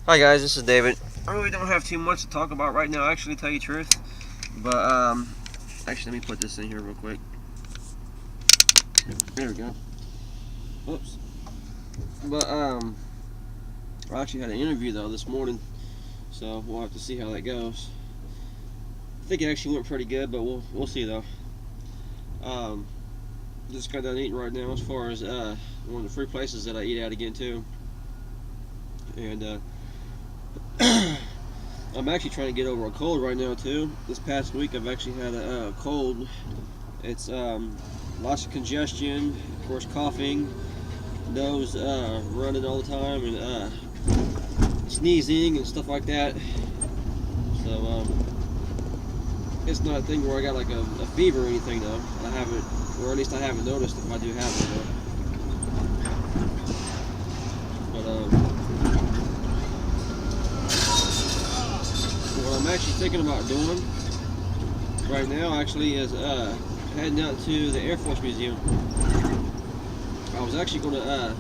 Hi guys, this is David. I really don't have too much to talk about right now, actually, to tell you the truth. But actually, let me put this in here real quick. There we go. Oops. But I actually had an interview though this morning, so we'll have to see how that goes. I think it actually went pretty good, but we'll see though. Um, just got done eating right now. As far as one of the free places that I eat at again too, and I'm actually trying to get over a cold right now too. This past week I've actually had a cold. It's lots of congestion, of course coughing, nose running all the time, and sneezing and stuff like that. So it's not a thing where I got like a fever or anything though. I haven't, or at least I haven't noticed if I do have it though. But what I'm actually thinking about doing right now actually is heading out to the Air Force Museum. I was actually going to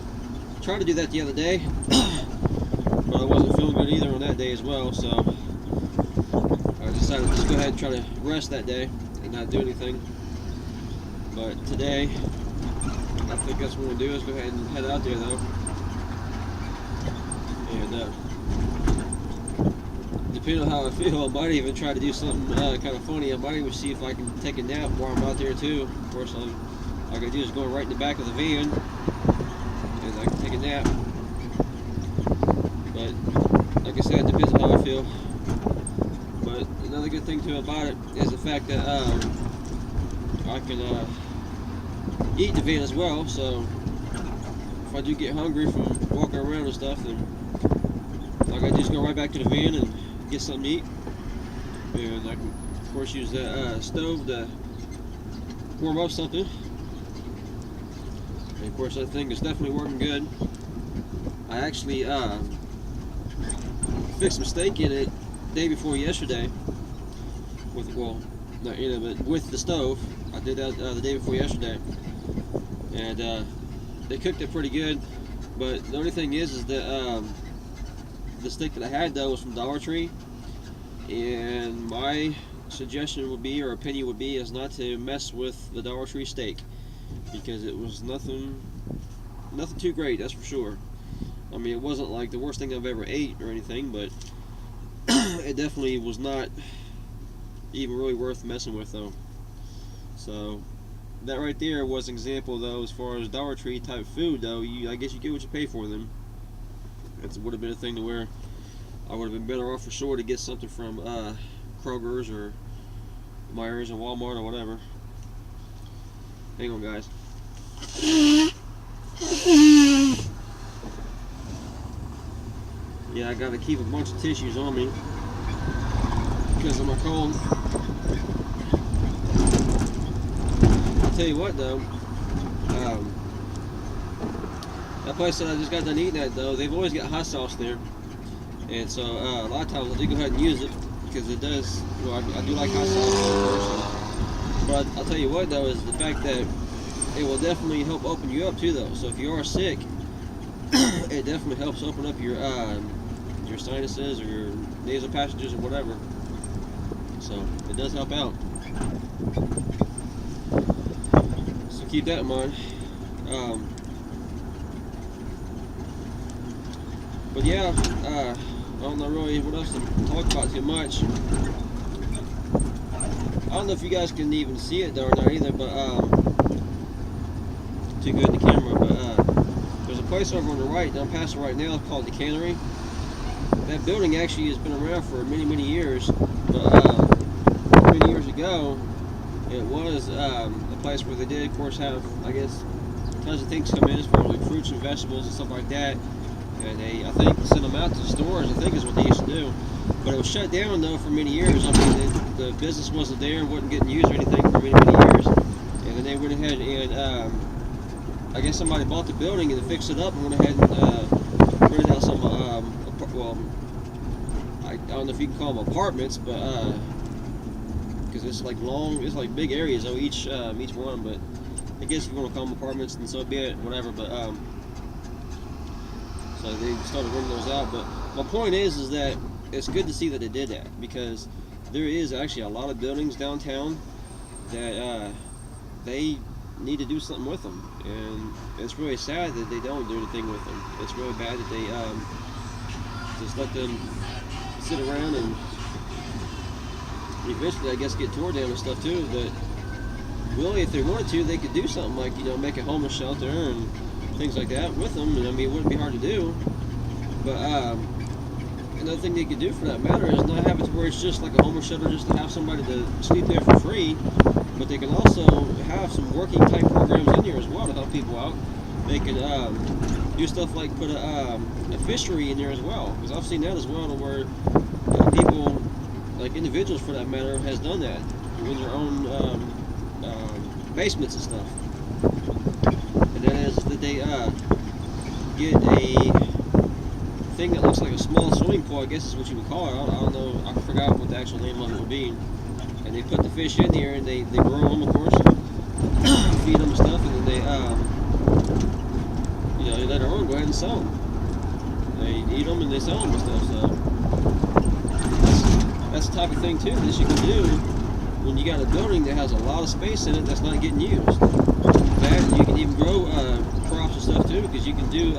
try to do that the other day, but I wasn't feeling good either on that day as well, so I decided to just go ahead and try to rest that day and not do anything. But today, I think that's what we'll do, is go ahead and head out there though. And depending on how I feel, I might even try to do something kind of funny. I might even see if I can take a nap while I'm out there too. Of course, all I gotta do is go right in the back of the van and I can take a nap. But like I said, it depends on how I feel. But another good thing too about it is the fact that I can eat in the van as well. So if I do get hungry from walking around and stuff, then I can just go right back to the van and get something to eat. And I can, of course, use the stove to warm up something. And of course, that thing is definitely working good. I actually fixed some steak in it the day before yesterday. With, well, not in it, but with the stove. I did that the day before yesterday, and they cooked it pretty good. But the only thing is that the steak that I had though was from Dollar Tree, and my suggestion would be, or opinion would be, is not to mess with the Dollar Tree steak, because it was nothing too great, that's for sure. I mean, it wasn't like the worst thing I've ever ate or anything, but it definitely was not even really worth messing with though. So that right there was an example though, as far as Dollar Tree type food though, I guess you get what you pay for them. It would have been a thing to where I would have been better off for sure to get something from Kroger's or Myers or Walmart or whatever. Hang on, guys. Yeah, I gotta keep a bunch of tissues on me because of my cold. I'll tell you what though, that place that I just got done eating at though, they've always got hot sauce there. And so a lot of times I do go ahead and use it because it does, you know, I do like hot sauce. But I'll tell you what though, is the fact that it will definitely help open you up too though. So if you are sick, it definitely helps open up your sinuses or your nasal passages or whatever. So it does help out. So keep that in mind. But yeah, I don't know really what else to talk about too much. I don't know if you guys can even see it though or not either, but too good in the camera. But there's a place over on the right that I'm passing right now called the Cannery. That building actually has been around for many years, but many years ago it was a place where they did, of course, have, I guess, tons of things come in as far as like fruits and vegetables and stuff like that. And they, I think, sent them out to the stores, I think is what they used to do. But it was shut down though for many years. I mean, the business wasn't there, wasn't getting used or anything for many years. And then they went ahead and I guess somebody bought the building and fixed it up and went ahead and rented out some, well, I don't know if you can call them apartments, but because it's like it's like big areas though, each one. But I guess if you want to call them apartments, then so be it, whatever. But So they started running those out. But my point is that it's good to see that they did that, because there is actually a lot of buildings downtown that they need to do something with them, and it's really sad that they don't do anything with them. It's really bad that they just let them sit around and eventually, I guess, get torn down and stuff too. But really, if they wanted to, they could do something like, make a homeless shelter and things like that with them. And I mean, it wouldn't be hard to do. But another thing they could do, for that matter, is not have it to where it's just like a homeless shelter, just to have somebody to sleep there for free. But they can also have some working type programs in there as well to help people out. They can do stuff like put a fishery in there as well, because I've seen that as well, to where people, like individuals for that matter, has done that in their own basements and stuff. And that is that they get a thing that looks like a small swimming pool, I guess is what you would call it. I don't know, I forgot what the actual name of it would be. And they put the fish in there, and they grow them, of course, feed them and stuff, and then they later on go ahead and sell them. They eat them and they sell them and stuff. So that's the type of thing too that you can do when you got a building that has a lot of space in it that's not getting used. That you can even grow crops and stuff too, because you can do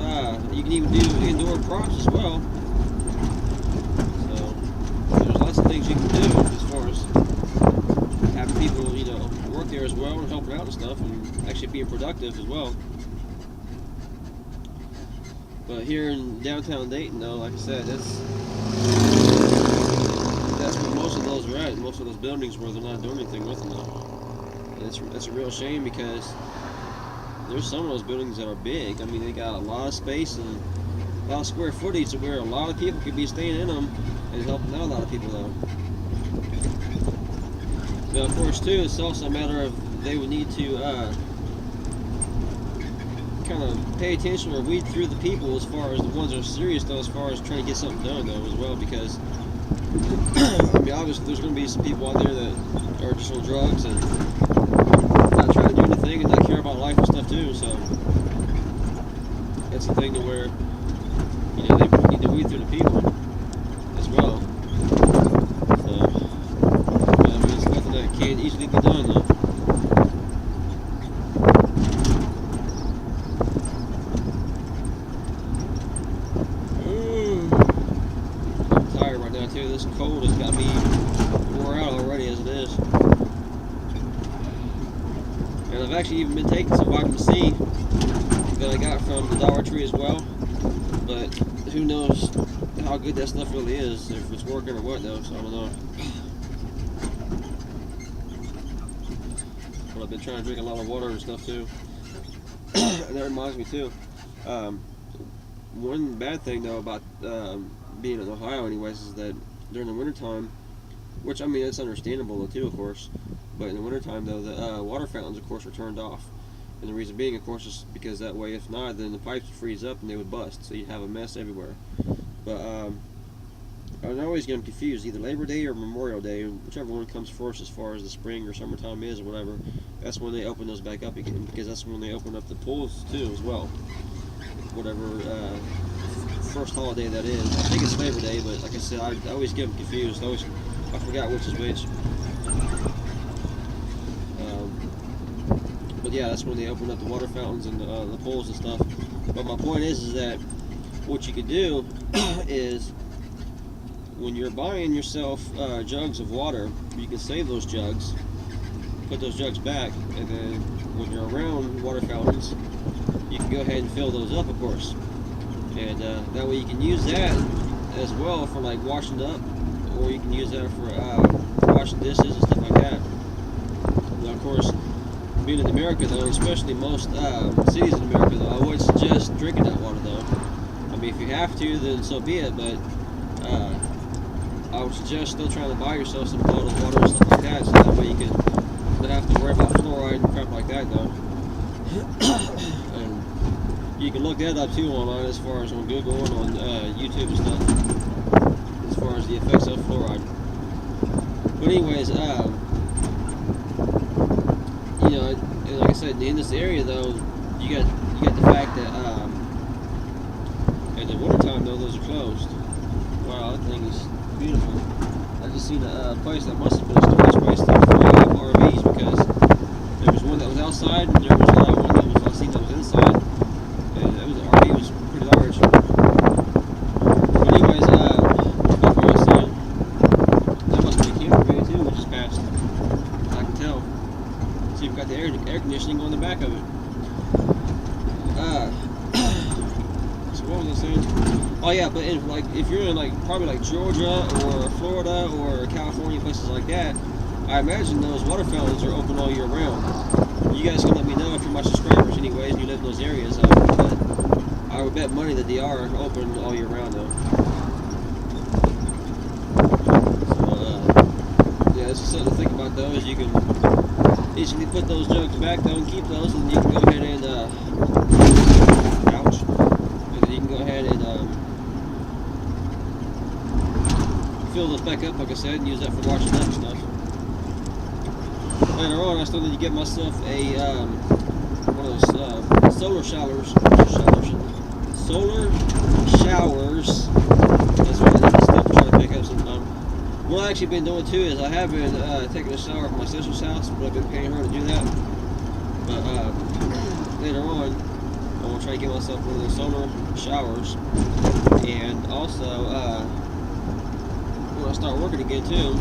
you can even do indoor crops as well. So there's lots of things you can do as far as having people, work there as well and helping out and stuff, and actually being productive as well. But here in downtown Dayton, though, like I said, that's where most of those are at. Most of those buildings where they're not doing anything with them, though. And that's a real shame, because there's some of those buildings that are big. I mean, they got a lot of space and a lot of square footage to where a lot of people could be staying in them and helping out a lot of people, though. Now, of course, too, it's also a matter of they would need to kind of pay attention or weed through the people, as far as the ones that are serious, though, as far as trying to get something done, though, as well, because I mean, obviously there's going to be some people out there that are just on drugs and not trying to do anything and not care about life and stuff too. So that's the thing to where they need to weed through the people as well. So I mean, it's nothing that can't easily be done, though. This cold has got me wore out already as it is. And I've actually even been taking some vitamin C that I got from the Dollar Tree as well. But who knows how good that stuff really is, if it's working or what, though, so I don't know. But I've been trying to drink a lot of water and stuff too. And that reminds me too. One bad thing though about being in Ohio anyways is that during the wintertime, which I mean it's understandable though too, of course, but in the wintertime though, the water fountains of course are turned off. And the reason being, of course, is because that way, if not, then the pipes would freeze up and they would bust, so you'd have a mess everywhere. But I always get them confused, either Labor Day or Memorial Day, whichever one comes first as far as the spring or summertime is or whatever. That's when they open those back up again, because that's when they open up the pools too as well. Whatever first holiday that is. I think it's Labor Day, but like I said, I always get them confused. I forgot which is which. But yeah, that's when they open up the water fountains and the pools and stuff. But my point is that what you could do is, when you're buying yourself jugs of water, you can save those jugs, put those jugs back, and then when you're around water fountains, you can go ahead and fill those up, of course. And that way you can use that as well for like washing up, or you can use that for washing dishes and stuff like that. Now, of course, being in America though, especially most cities in America though, I would suggest drinking that water though. I mean, if you have to, then so be it, but I would suggest still trying to buy yourself some bottled water and stuff like that, so that way you can not have to worry about fluoride and crap like that though. And you can look that up too online, as far as on Google and on YouTube and stuff, as far as the effects of fluoride. But anyways, and like I said, in this area though, you got the fact that In the wintertime, though, those are closed. Wow, that thing is beautiful. I just seen a place that must have been a storage place for RVs, because there was one that was outside and there was one that was, I seen that was inside. And it was, the RV was pretty large. But anyways, what I was saying, that must be a camper van too, we just passed. I can tell. See, we've got the air conditioning on the back of it. So what was I saying? Oh yeah, but if you're in probably like Georgia or Florida or California, places like that, I imagine those water fountains are open all year round. You guys can let me know if you're my subscribers anyways and you live in those areas. But I would bet money that they are open all year round though. So yeah, it's just something to think about though, is you can easily put those jugs back though and keep those, and you can go ahead and ouch. And then you can go ahead and fill those back up, like I said, and use that for washing up and stuff. Later on, I still need to get myself a one of those solar showers. Solar showers. That's what I need to still try to pick up sometime. What I've actually been doing too is I have been taking a shower at my sister's house, but I've been paying her to do that. But later on, I'm gonna try to get myself one of those solar showers, and also when I start working again too,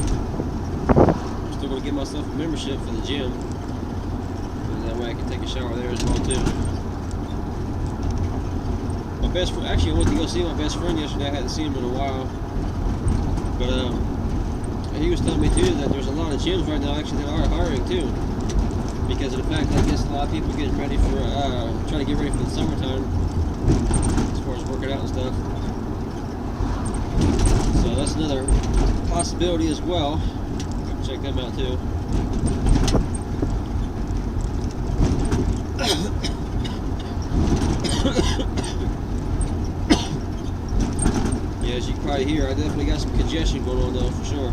I'm still gonna get myself a membership for the gym, and that way I can take a shower there as well too. My best friend, actually, I went to go see my best friend yesterday. I hadn't seen him in a while, but he was telling me too that there's a lot of gyms right now actually that are hiring too, because of the fact that I guess a lot of people are getting ready for trying to get ready for the summertime as far as working out and stuff. So that's another possibility as well. Check them out too. Yeah, as you can probably hear, I definitely got some congestion going on though, for sure.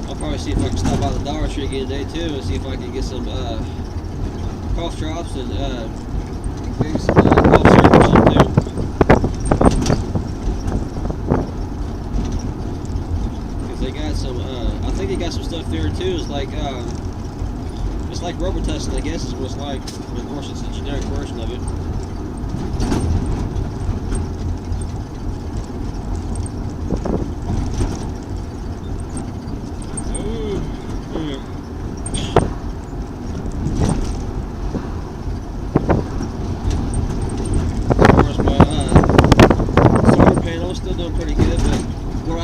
I'll probably see if I can stop by the Dollar Tree again today too, and see if I can get some cough drops and maybe some cough syrup or something too. Because they got some, I think they got some stuff there too. It's like Robitussin, I guess is what it's like. But of course, it's a generic version of it.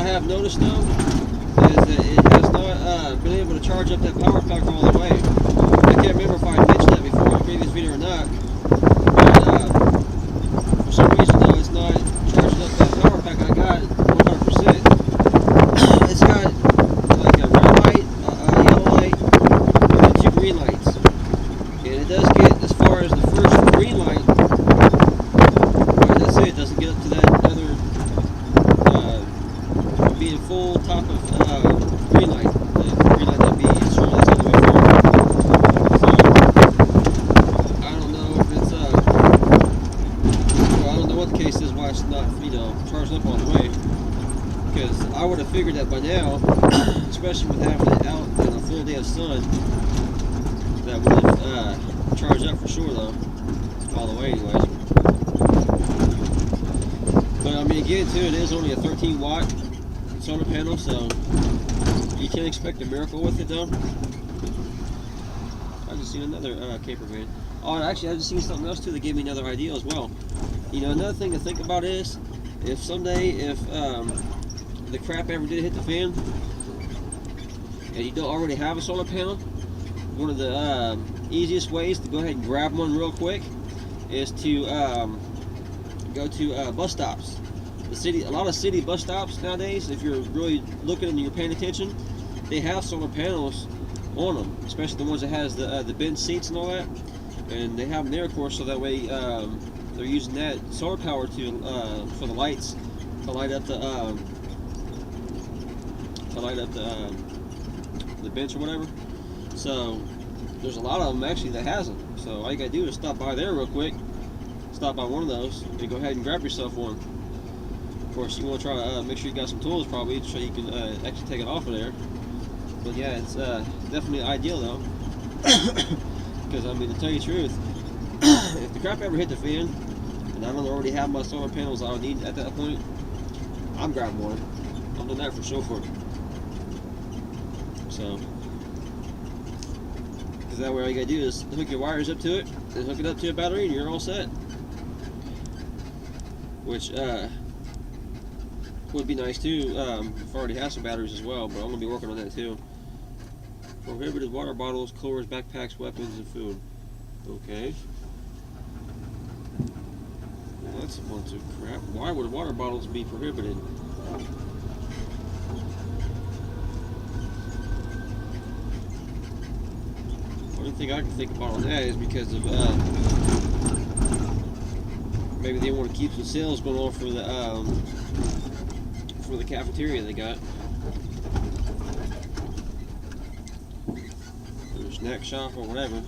I've noticed though is that it has not been able to charge up that power pack all the way. I can't remember if I mentioned that before in a previous video or not, but for some reason though it's not charging up that power pack I got 100%. It's got like a red light, a yellow light, and then 2 green lights. And it does get as far as the first green light, but that's it. It doesn't get up to that other being full top of green light. The green light that be showing that's all the way forward. So I don't know if it's well, I don't know what the case is why it's not, charged up all the way. Because I would have figured that by now, especially with having it out in a full day of sun, that would have charged up for sure though. All the way anyways. But I mean again too, it is only a 13 watt solar panel, so you can't expect a miracle with it though. I just seen another camper van. Oh, actually I just seen something else too that gave me another idea as well. Another thing to think about is if someday the crap ever did hit the fan and you don't already have a solar panel, one of the easiest ways to go ahead and grab one real quick is to go to bus stops. A lot of city bus stops nowadays, if you're really looking and you're paying attention, they have solar panels on them, especially the ones that has the bench seats and all that. And they have them there, of course, so that way they're using that solar power to for the lights to light up the bench or whatever. So there's a lot of them actually that has them. So all you gotta do is stop by there real quick, stop by one of those, and go ahead and grab yourself one. Of course, you want to try to make sure you got some tools probably, so you can actually take it off of there. But yeah, it's definitely ideal though, because I mean, to tell you the truth, if the crap ever hit the fan, and I don't already have my solar panels I would need at that point, I'm grabbing one. I'm doing that for sure. So, because that way all you gotta do is hook your wires up to it, and hook it up to a battery, and you're all set. Which would be nice too. If I already have some batteries as well, but I'm gonna be working on that too. Prohibited water bottles, coolers, backpacks, weapons, and food. Okay. Well, that's a bunch of crap. Why would water bottles be prohibited? Only thing I can think about on that is because of maybe they want to keep some sales going on for the cafeteria they got. Or snack shop or whatever.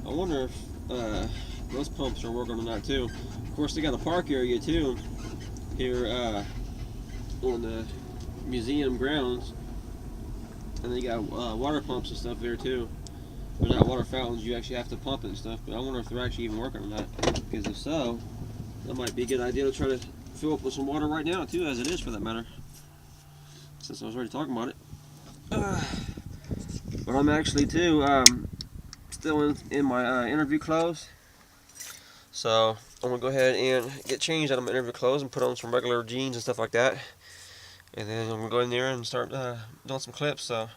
I wonder if those pumps are working on that too. Of course, they got a park area too here on the museum grounds, and they got water pumps and stuff there too. They're not water fountains; you actually have to pump it and stuff. But I wonder if they're actually even working on that. Because if so, that might be a good idea to try to fill up with some water right now too, as it is for that matter. Since I was already talking about it. But I'm actually too still in my interview clothes. So I'm gonna go ahead and get changed out of my interview clothes and put on some regular jeans and stuff like that. And then I'm gonna go in there and start doing some clips. So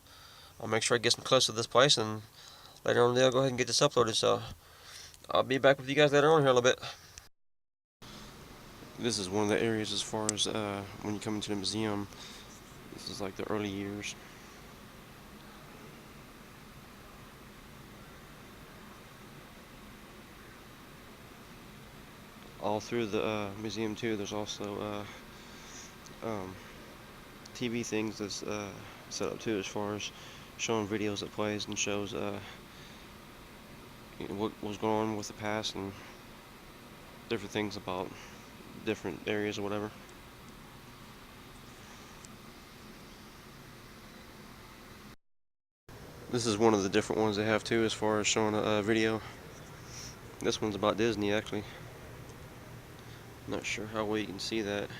I'll make sure I get some clips of this place, and later on today I'll go ahead and get this uploaded. So I'll be back with you guys later on here a little bit. This is one of the areas as far as when you come into the museum. This is like the early years. All through the museum too, there's also TV things that's set up too, as far as showing videos that plays and shows what was going on with the past and different things about different areas or whatever. This is one of the different ones they have too, as far as showing a video. This one's about Disney actually. Not sure how well you can see that.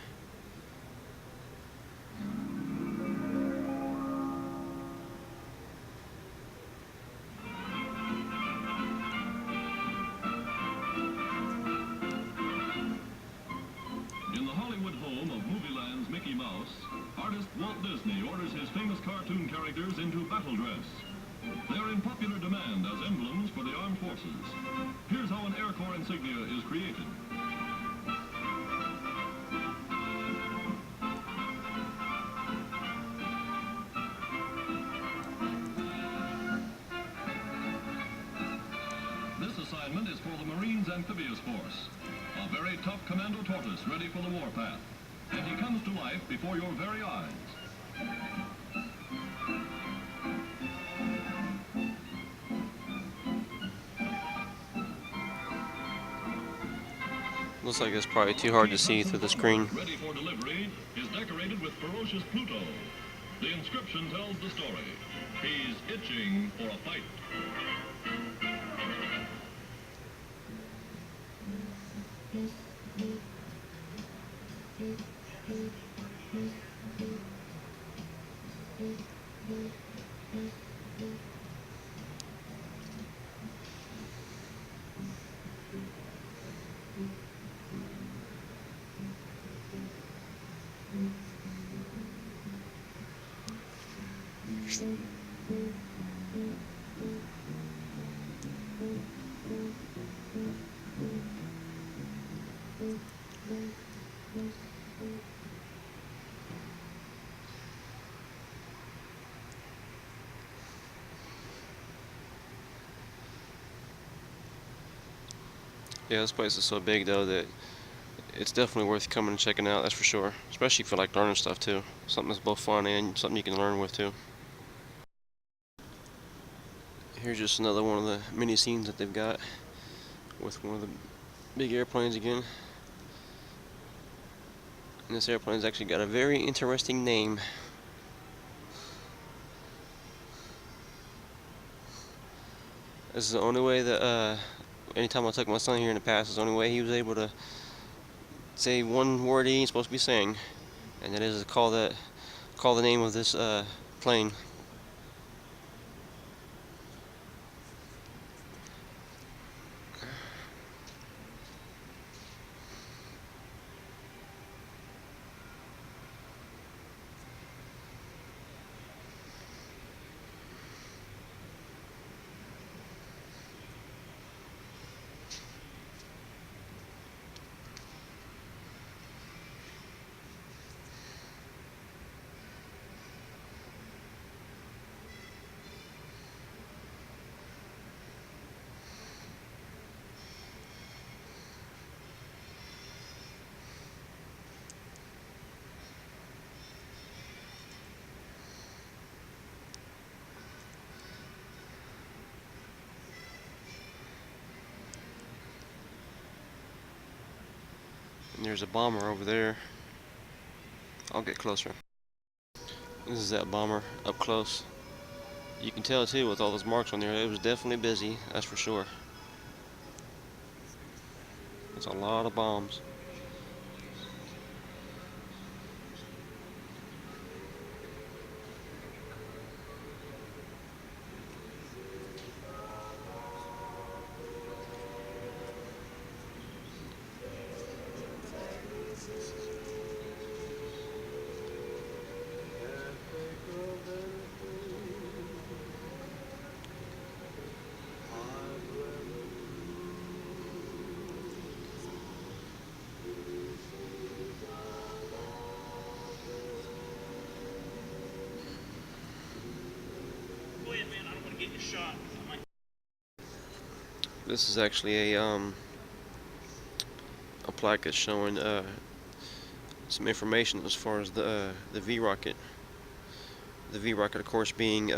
In the Hollywood home of Movieland's Mickey Mouse, artist Walt Disney orders his famous cartoon characters into battle dress. They're in popular demand as emblems for the armed forces. Here's how an Air Corps insignia is created. This assignment is for the Marines Amphibious Force, a very tough commando tortoise ready for the warpath. And he comes to life before your very eyes. Looks like it's probably too hard to see through the screen. Ready for delivery is decorated with ferocious Pluto. The inscription tells the story. He's itching for a fight. Yeah, this place is so big though that it's definitely worth coming and checking out, that's for sure. Especially if you like learning stuff too. Something that's both fun and something you can learn with too. Here's just another one of the mini scenes that they've got with one of the big airplanes again. And this airplane's actually got a very interesting name. This is the only way that, anytime I took my son here in the past, it's the only way he was able to say one word he ain't supposed to be saying. And that is to call the name of this plane. And there's a bomber over there. I'll get closer. This is that bomber up close. You can tell too with all those marks on there, it was definitely busy, that's for sure. It's a lot of bombs. This is actually a plaque that's showing some information as far as the V rocket. The V rocket, of course, being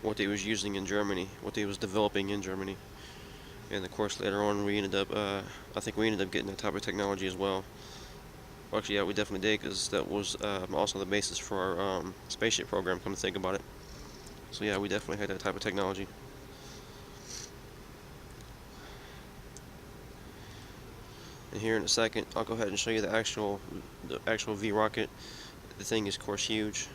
what they was using in Germany, what they was developing in Germany, and of course later on we ended up, I think we ended up getting that type of technology as well. Well, actually, yeah, we definitely did, because that was also the basis for our spaceship program. Come to think about it, so yeah, we definitely had that type of technology. And here in a second, I'll go ahead and show you the actual V rocket. The thing is, of course, huge.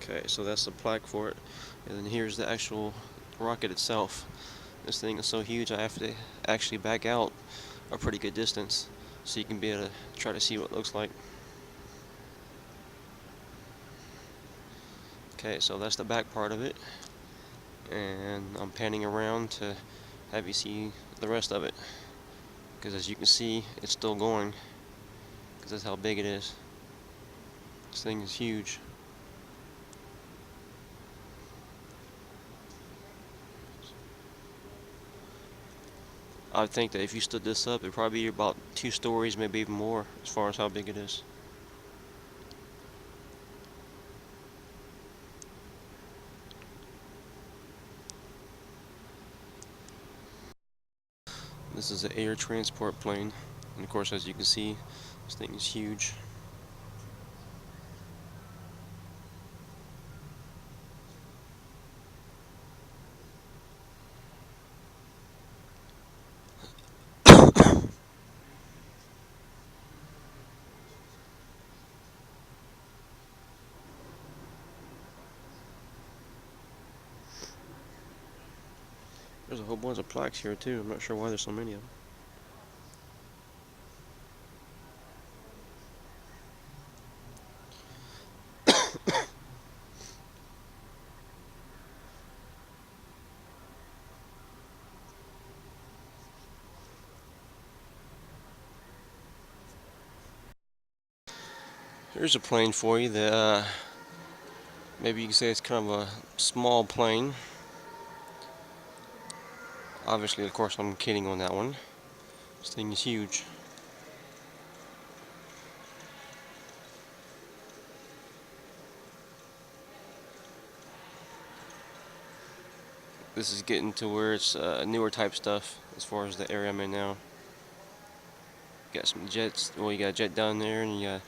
Okay, so that's the plaque for it, and then here's the actual rocket itself. This thing is so huge, I have to actually back out a pretty good distance so you can be able to try to see what it looks like. Okay, so that's the back part of it, and I'm panning around to have you see the rest of it, because as you can see, it's still going, because that's how big it is. This thing is huge. I would think that if you stood this up, it'd probably be about 2 stories, maybe even more, as far as how big it is. This is an air transport plane, and of course, as you can see, this thing is huge. There's a whole bunch of plaques here too. I'm not sure why there's so many of them. Here's a plane for you that Maybe you can say it's kind of a small plane. Obviously, of course, I'm kidding on that one. This thing is huge. This is getting to where it's newer type stuff as far as the area I'm in now. Got some jets. Well, you got a jet down there, and you got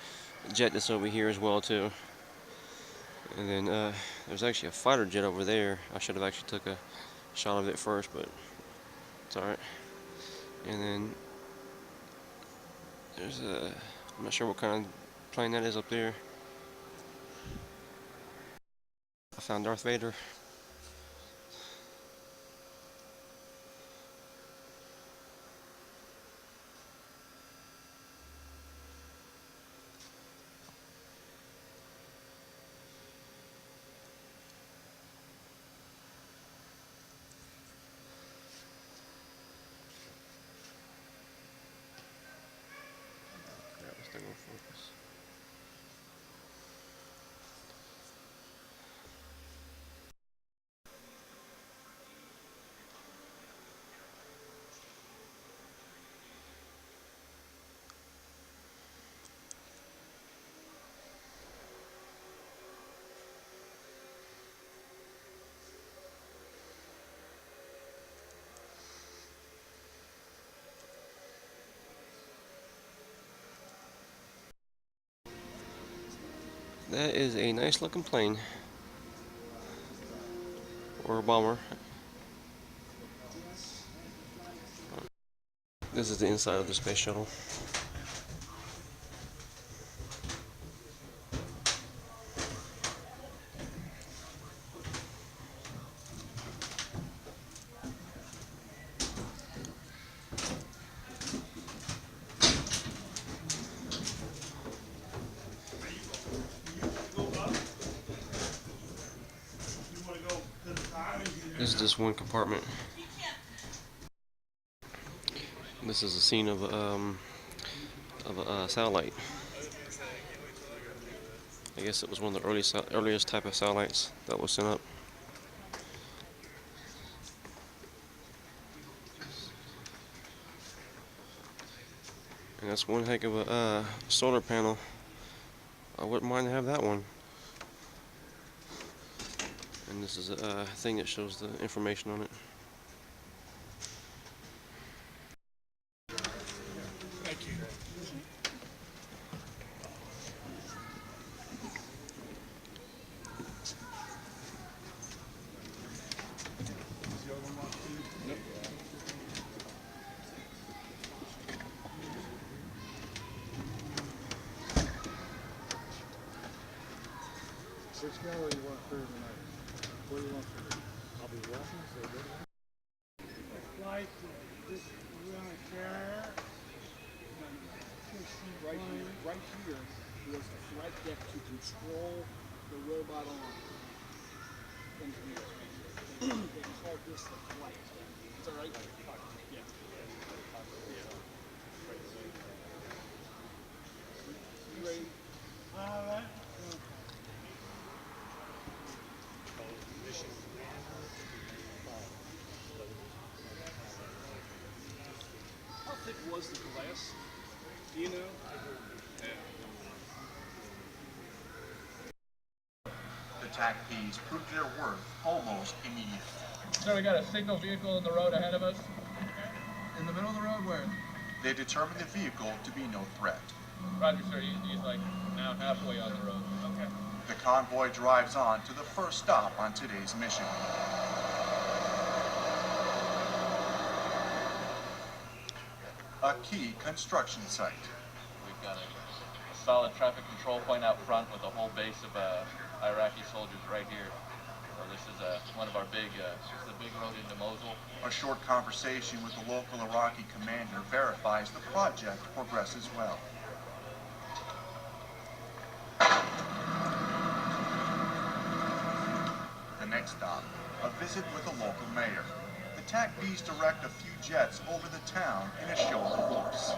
a jet that's over here as well too. And then there's actually a fighter jet over there. I should have actually took a shot of it first, but it's alright. And then there's a, I'm not sure what kind of plane that is up there. I found Darth Vader. Crap, this thing won't focus. That is a nice looking plane. Or a bomber. This is the inside of the space shuttle. This is just one compartment. This is a scene of a satellite. I guess it was one of the earliest type of satellites that was sent up. And that's one heck of a solar panel. I wouldn't mind to have that one. And this is a thing that shows the information on it. Thank you. Which gallery you want for tonight? What do you want for me? I'll be watching, so good. Like this around there. Right here was the flight deck to control the robot arm. They called this the flight. Is that right? Yeah. You ready? All right. How thick was the glass? Do you know? The TACPs proved their worth almost immediately. So we got a signal vehicle in the road ahead of us. In the middle of the road where? They determined the vehicle to be no threat. Roger, sir. He's like now halfway on the road. Okay. The convoy drives on to the first stop on today's mission. A key construction site. We've got a solid traffic control point out front with a whole base of Iraqi soldiers right here. So this is one of our big, this is the big road into Mosul. A short conversation with the local Iraqi commander verifies the project progresses well. The next stop, a visit with the local mayor. The TACPs direct a few jets over the town in a show of force.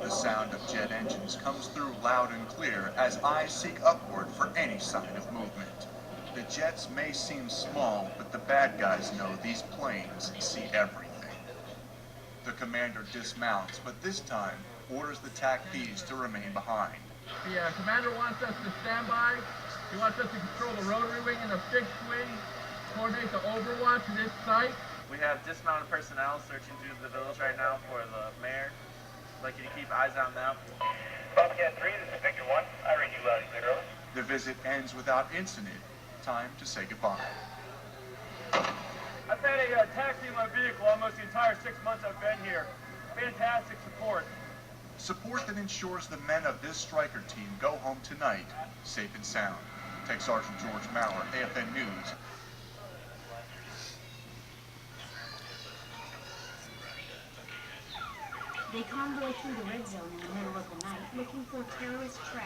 The sound of jet engines comes through loud and clear as eyes seek upward for any sign of movement. The jets may seem small, but the bad guys know these planes see everything. The commander dismounts, but this time orders the TAC-Ps to remain behind. The commander wants us to stand by. He wants us to control the rotary wing and the fixed wing, coordinate the overwatch of this site. We have dismounted personnel searching through the village right now for the mayor. I'd like you to keep eyes on them. Bobcat 3, this is Victor 1. I read you loud and clear. The visit ends without incident. Time to say goodbye. I've had a taxi in my vehicle almost the entire 6 months I've been here. Fantastic support. Support that ensures the men of this striker team go home tonight, safe and sound. Tech Sergeant George Maurer, AFN News. They convoy through the red zone in the middle of the night looking for terrorist traps.